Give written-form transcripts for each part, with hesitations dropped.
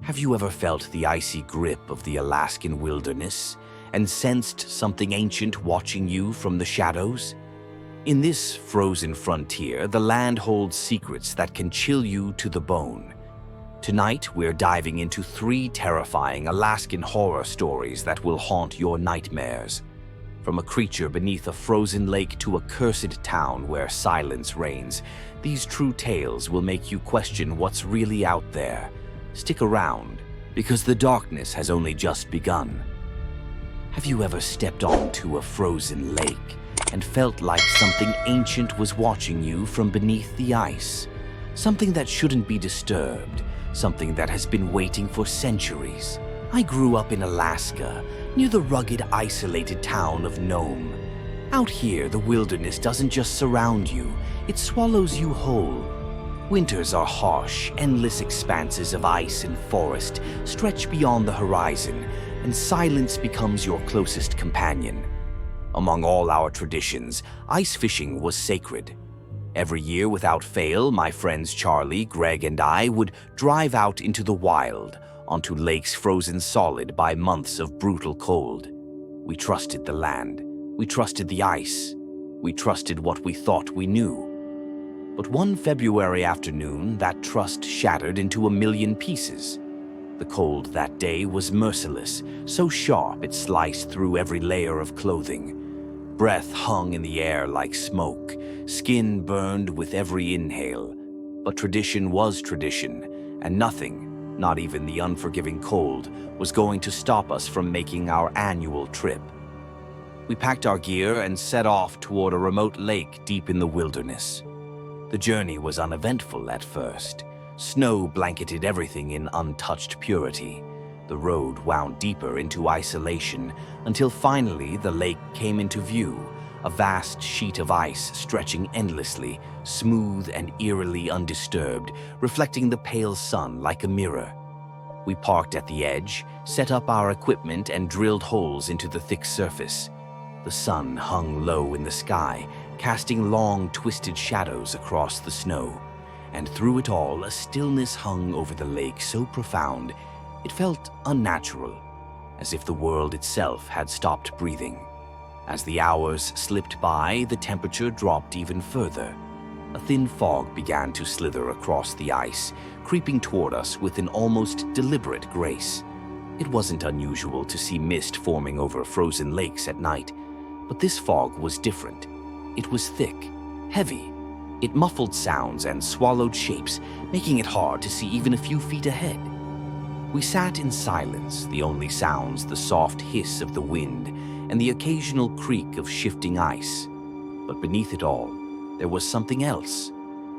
Have you ever felt the icy grip of the Alaskan wilderness and sensed something ancient watching you from the shadows? In this frozen frontier, the land holds secrets that can chill you to the bone. Tonight, we're diving into 3 terrifying Alaskan horror stories that will haunt your nightmares. From a creature beneath a frozen lake to a cursed town where silence reigns, these true tales will make you question what's really out there. Stick around, because the darkness has only just begun. Have you ever stepped onto a frozen lake and felt like something ancient was watching you from beneath the ice? Something that shouldn't be disturbed, something that has been waiting for centuries. I grew up in Alaska, near the rugged, isolated town of Nome. Out here, the wilderness doesn't just surround you, it swallows you whole. Winters are harsh, endless expanses of ice and forest stretch beyond the horizon, and silence becomes your closest companion. Among all our traditions, ice fishing was sacred. Every year without fail, my friends Charlie, Greg, and I would drive out into the wild, onto lakes frozen solid by months of brutal cold. We trusted the land, we trusted the ice, we trusted what we thought we knew. But one February afternoon, that trust shattered into a million pieces. The cold that day was merciless, so sharp it sliced through every layer of clothing. Breath hung in the air like smoke, skin burned with every inhale. But tradition was tradition, and nothing, not even the unforgiving cold, was going to stop us from making our annual trip. We packed our gear and set off toward a remote lake deep in the wilderness. The journey was uneventful at first. Snow blanketed everything in untouched purity. The road wound deeper into isolation until finally the lake came into view, a vast sheet of ice stretching endlessly, smooth and eerily undisturbed, reflecting the pale sun like a mirror. We parked at the edge, set up our equipment, and drilled holes into the thick surface. The sun hung low in the sky, casting long, twisted shadows across the snow. And through it all, a stillness hung over the lake so profound, it felt unnatural, as if the world itself had stopped breathing. As the hours slipped by, the temperature dropped even further. A thin fog began to slither across the ice, creeping toward us with an almost deliberate grace. It wasn't unusual to see mist forming over frozen lakes at night, but this fog was different. It was thick, heavy. It muffled sounds and swallowed shapes, making it hard to see even a few feet ahead. We sat in silence, the only sounds the soft hiss of the wind and the occasional creak of shifting ice. But beneath it all, there was something else,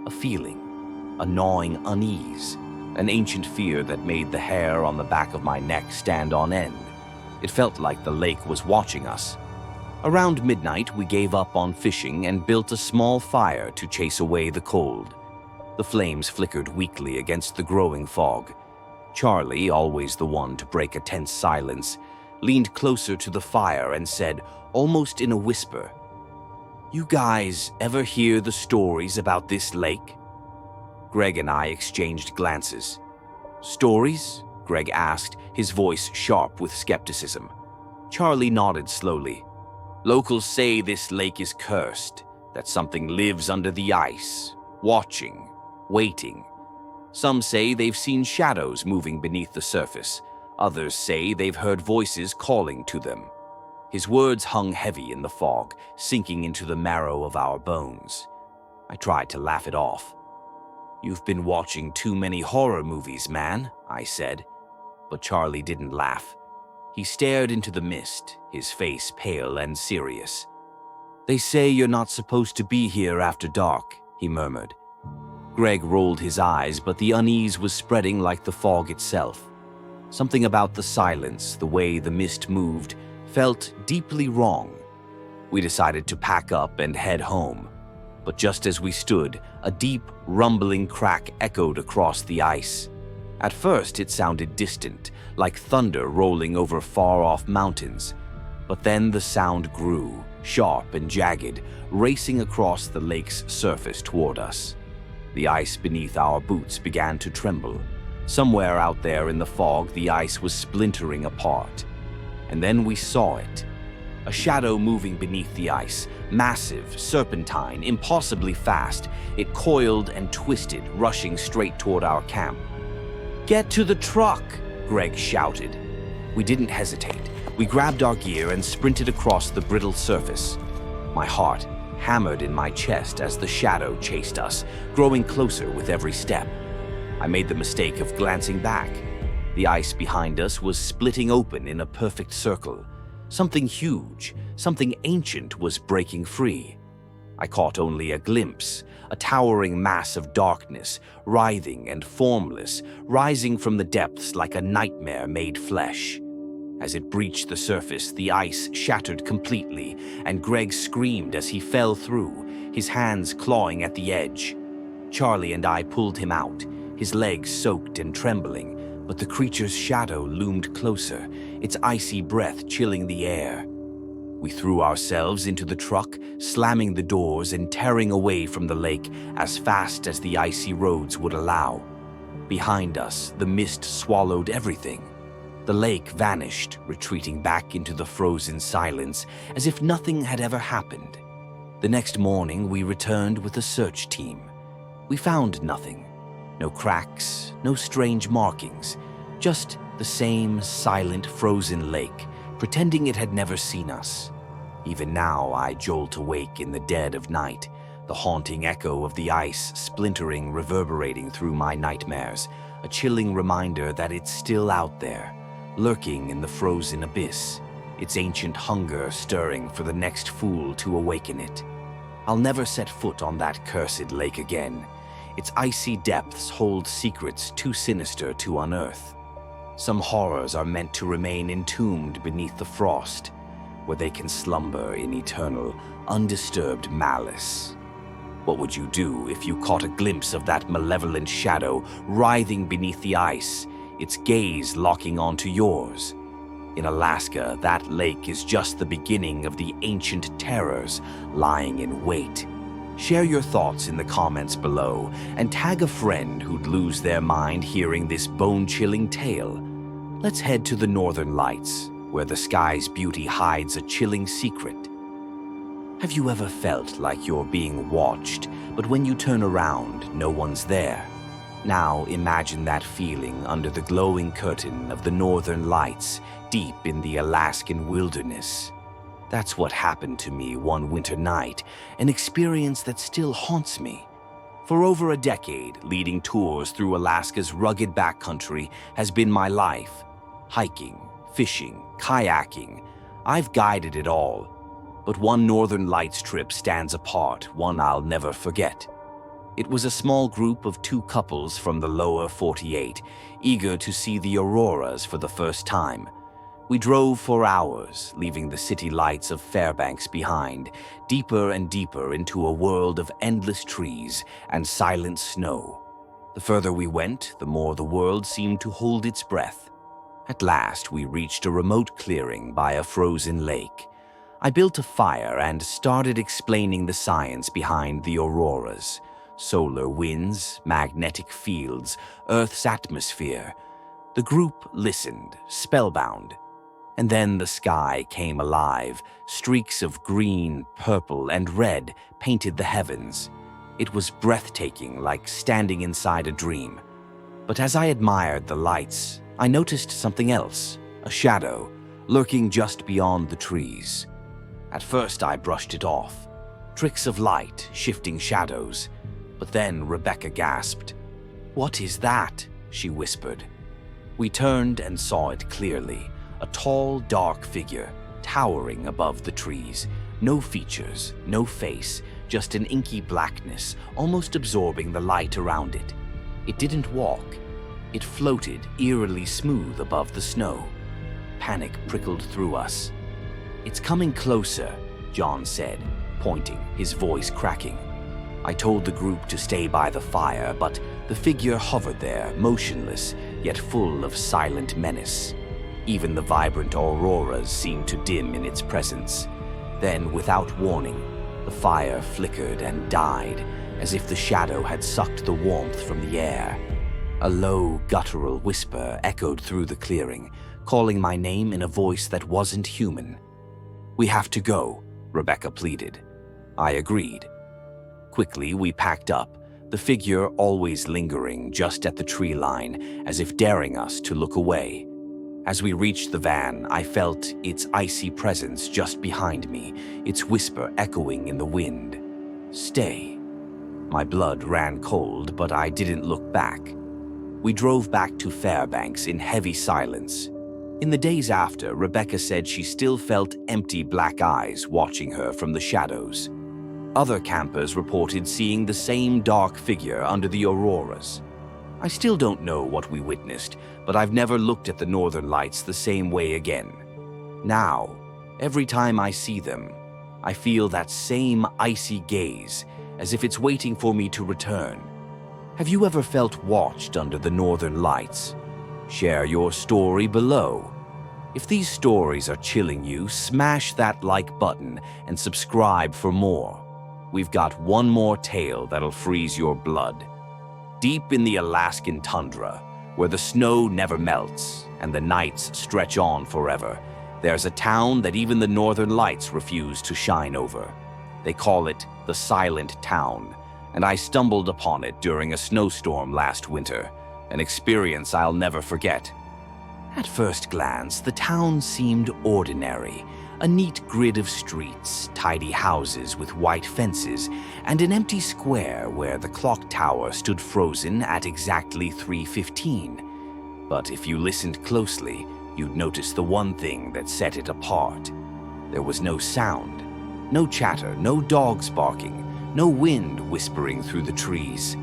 a feeling, a gnawing unease, an ancient fear that made the hair on the back of my neck stand on end. It felt like the lake was watching us. Around midnight, we gave up on fishing and built a small fire to chase away the cold. The flames flickered weakly against the growing fog. Charlie, always the one to break a tense silence, leaned closer to the fire and said, almost in a whisper, "You guys ever hear the stories about this lake?" Greg and I exchanged glances. "Stories?" Greg asked, his voice sharp with skepticism. Charlie nodded slowly. "Locals say this lake is cursed, that something lives under the ice, watching, waiting. Some say they've seen shadows moving beneath the surface. Others say they've heard voices calling to them." His words hung heavy in the fog, sinking into the marrow of our bones. I tried to laugh it off. "You've been watching too many horror movies, man," I said. But Charlie didn't laugh. He stared into the mist, his face pale and serious. "They say you're not supposed to be here after dark," he murmured. Greg rolled his eyes, but the unease was spreading like the fog itself. Something about the silence, the way the mist moved, felt deeply wrong. We decided to pack up and head home. But just as we stood, a deep, rumbling crack echoed across the ice. At first, it sounded distant, like thunder rolling over far-off mountains. But then the sound grew, sharp and jagged, racing across the lake's surface toward us. The ice beneath our boots began to tremble. Somewhere out there in the fog, the ice was splintering apart. And then we saw it. A shadow moving beneath the ice, massive, serpentine, impossibly fast. It coiled and twisted, rushing straight toward our camp. "Get to the truck!" Greg shouted. We didn't hesitate. We grabbed our gear and sprinted across the brittle surface. My heart hammered in my chest as the shadow chased us, growing closer with every step. I made the mistake of glancing back. The ice behind us was splitting open in a perfect circle. Something huge, something ancient was breaking free. I caught only a glimpse, a towering mass of darkness, writhing and formless, rising from the depths like a nightmare made flesh. As it breached the surface, the ice shattered completely, and Greg screamed as he fell through, his hands clawing at the edge. Charlie and I pulled him out, his legs soaked and trembling, but the creature's shadow loomed closer, its icy breath chilling the air. We threw ourselves into the truck, slamming the doors and tearing away from the lake as fast as the icy roads would allow. Behind us, the mist swallowed everything. The lake vanished, retreating back into the frozen silence as if nothing had ever happened. The next morning, we returned with a search team. We found nothing. No cracks, no strange markings, just the same silent, frozen lake, pretending it had never seen us. Even now, I jolt awake in the dead of night, the haunting echo of the ice splintering, reverberating through my nightmares, a chilling reminder that it's still out there, lurking in the frozen abyss, its ancient hunger stirring for the next fool to awaken it. I'll never set foot on that cursed lake again. Its icy depths hold secrets too sinister to unearth. Some horrors are meant to remain entombed beneath the frost, where they can slumber in eternal, undisturbed malice. What would you do if you caught a glimpse of that malevolent shadow writhing beneath the ice, its gaze locking onto yours? In Alaska, that lake is just the beginning of the ancient terrors lying in wait. Share your thoughts in the comments below and tag a friend who'd lose their mind hearing this bone-chilling tale. Let's head to the Northern Lights, where the sky's beauty hides a chilling secret. Have you ever felt like you're being watched, but when you turn around, no one's there? Now imagine that feeling under the glowing curtain of the Northern Lights, deep in the Alaskan wilderness. That's what happened to me one winter night, an experience that still haunts me. For over a decade, leading tours through Alaska's rugged backcountry has been my life. Hiking, fishing, kayaking, I've guided it all. But one Northern Lights trip stands apart, one I'll never forget. It was a small group of 2 couples from the lower 48, eager to see the auroras for the first time. We drove for hours, leaving the city lights of Fairbanks behind, deeper and deeper into a world of endless trees and silent snow. The further we went, the more the world seemed to hold its breath. At last, we reached a remote clearing by a frozen lake. I built a fire and started explaining the science behind the auroras. Solar winds, magnetic fields, Earth's atmosphere. The group listened, spellbound. And then the sky came alive. Streaks of green, purple, and red painted the heavens. It was breathtaking, like standing inside a dream. But as I admired the lights, I noticed something else, a shadow, lurking just beyond the trees. At first I brushed it off. Tricks of light, shifting shadows. But then Rebecca gasped. "What is that?" she whispered. We turned and saw it clearly. A tall, dark figure, towering above the trees. No features, no face, just an inky blackness, almost absorbing the light around it. It didn't walk. It floated eerily smooth above the snow. Panic prickled through us. "It's coming closer," John said, pointing, his voice cracking. I told the group to stay by the fire, but the figure hovered there, motionless, yet full of silent menace. Even the vibrant auroras seemed to dim in its presence. Then, without warning, the fire flickered and died, as if the shadow had sucked the warmth from the air. A low, guttural whisper echoed through the clearing, calling my name in a voice that wasn't human. "We have to go," Rebecca pleaded. I agreed. Quickly, we packed up, the figure always lingering just at the tree line, as if daring us to look away. As we reached the van, I felt its icy presence just behind me, its whisper echoing in the wind. "Stay." My blood ran cold, but I didn't look back. We drove back to Fairbanks in heavy silence. In the days after, Rebecca said she still felt empty black eyes watching her from the shadows. Other campers reported seeing the same dark figure under the auroras. I still don't know what we witnessed, but I've never looked at the northern lights the same way again. Now, every time I see them, I feel that same icy gaze, as if it's waiting for me to return. Have you ever felt watched under the northern lights? Share your story below. If these stories are chilling you, smash that like button and subscribe for more. We've got one more tale that'll freeze your blood. Deep in the Alaskan tundra, where the snow never melts and the nights stretch on forever, there's a town that even the northern lights refuse to shine over. They call it the Silent Town, and I stumbled upon it during a snowstorm last winter, an experience I'll never forget. At first glance, the town seemed ordinary, a neat grid of streets, tidy houses with white fences, and an empty square where the clock tower stood frozen at exactly 3:15. But if you listened closely, you'd notice the one thing that set it apart. There was no sound, no chatter, no dogs barking, no wind whispering through the trees.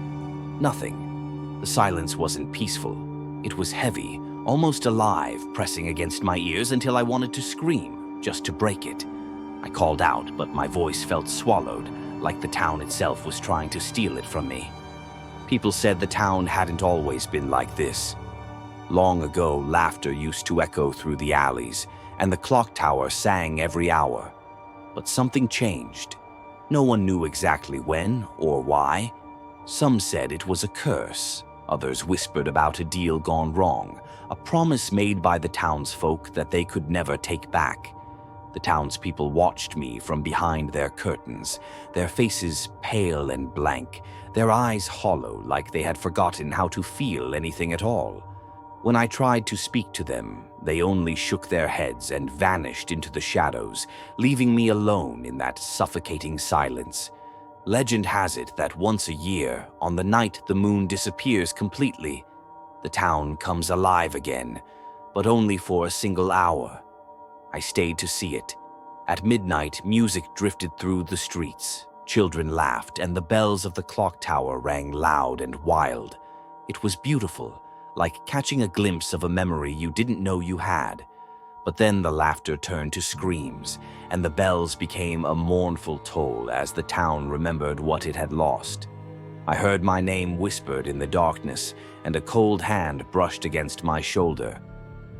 Nothing. The silence wasn't peaceful. It was heavy, almost alive, pressing against my ears until I wanted to scream, just to break it. I called out, but my voice felt swallowed, like the town itself was trying to steal it from me. People said the town hadn't always been like this. Long ago, laughter used to echo through the alleys, and the clock tower sang every hour. But something changed. No one knew exactly when or why. Some said it was a curse. Others whispered about a deal gone wrong, a promise made by the townsfolk that they could never take back. The townspeople watched me from behind their curtains, their faces pale and blank, their eyes hollow like they had forgotten how to feel anything at all. When I tried to speak to them, they only shook their heads and vanished into the shadows, leaving me alone in that suffocating silence. Legend has it that once a year, on the night the moon disappears completely, the town comes alive again, but only for a single hour. I stayed to see it. At midnight, music drifted through the streets. Children laughed, and the bells of the clock tower rang loud and wild. It was beautiful, like catching a glimpse of a memory you didn't know you had. But then the laughter turned to screams, and the bells became a mournful toll as the town remembered what it had lost. I heard my name whispered in the darkness, and a cold hand brushed against my shoulder.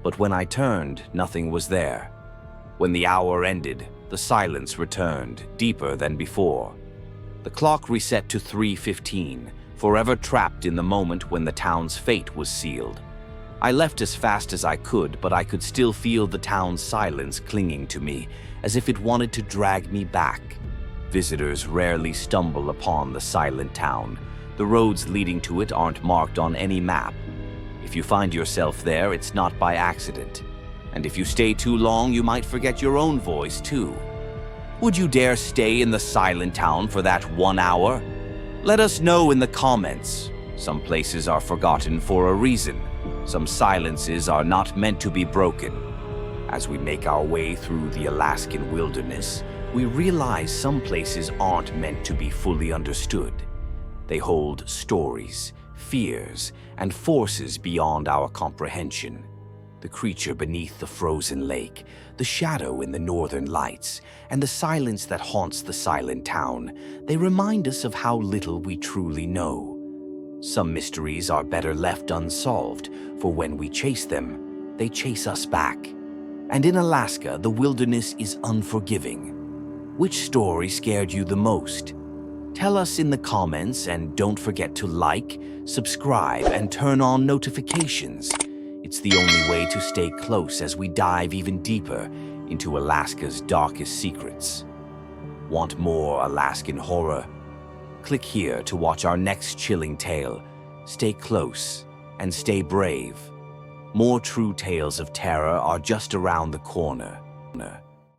But when I turned, nothing was there. When the hour ended, the silence returned, deeper than before. The clock reset to 3:15, forever trapped in the moment when the town's fate was sealed. I left as fast as I could, but I could still feel the town's silence clinging to me, as if it wanted to drag me back. Visitors rarely stumble upon the Silent Town. The roads leading to it aren't marked on any map. If you find yourself there, it's not by accident. And if you stay too long, you might forget your own voice, too. Would you dare stay in the Silent Town for that 1 hour? Let us know in the comments. Some places are forgotten for a reason. Some silences are not meant to be broken. As we make our way through the Alaskan wilderness, we realize some places aren't meant to be fully understood. They hold stories, fears, and forces beyond our comprehension. The creature beneath the frozen lake, the shadow in the northern lights, and the silence that haunts the Silent Town, they remind us of how little we truly know. Some mysteries are better left unsolved, for when we chase them, they chase us back. And in Alaska, the wilderness is unforgiving. Which story scared you the most? Tell us in the comments, and don't forget to like, subscribe, and turn on notifications. It's the only way to stay close as we dive even deeper into Alaska's darkest secrets. Want more Alaskan horror? Click here to watch our next chilling tale. Stay close and stay brave. More true tales of terror are just around the corner.